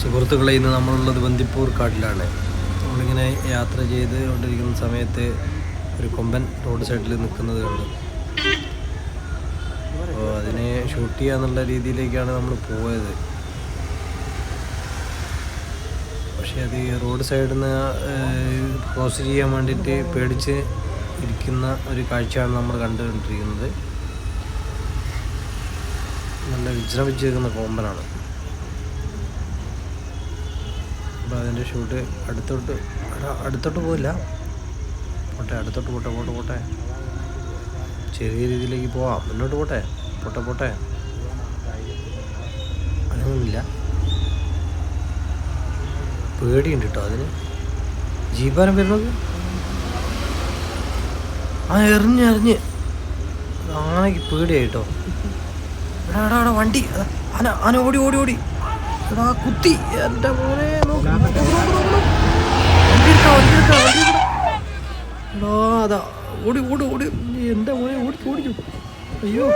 സുഹൃത്തുക്കളെ, ഇന്ന് നമ്മളുള്ളത് ബന്ദിപ്പൂർ കാട്ടിലാണ്. നമ്മളിങ്ങനെ യാത്ര ചെയ്ത് കൊണ്ടിരിക്കുന്ന സമയത്ത് ഒരു കൊമ്പൻ റോഡ് സൈഡിൽ നിൽക്കുന്നത് കണ്ടു. അപ്പോൾ അതിനെ ഷൂട്ട് ചെയ്യാന്നുള്ള രീതിയിലേക്കാണ് നമ്മൾ പോയത്. പക്ഷേ അത് റോഡ് സൈഡിൽ നിന്ന് ക്രോസ് ചെയ്യാൻ വേണ്ടിയിട്ട് പേടിച്ച് ഇരിക്കുന്ന ഒരു കാഴ്ചയാണ് നമ്മൾ കണ്ടുകൊണ്ടിരിക്കുന്നത്. നല്ല വിശ്രമിച്ച് നിൽക്കുന്ന കൊമ്പനാണ്. അപ്പോൾ അതിൻ്റെ ഷൂട്ട് അടുത്തോട്ട് പോയില്ല. അടുത്തോട്ട് പോട്ടെ ചെറിയ രീതിയിലേക്ക് പോവാം. മുന്നോട്ട് പോട്ടെ അങ്ങനെയൊന്നുമില്ല. പേടിയുണ്ട് കേട്ടോ അതിന്. ജീപ്പാനം വരുന്നത് എറിഞ്ഞ് ആനയ്ക്ക് പേടിയായിട്ടോ. എടാ വണ്ടി ആന ഓടി എടാ കുത്തി. എൻ്റെ മോനെ എടാ അതാ ഓടി എൻ്റെ മോനെ ഓടിച്ചു. അയ്യോ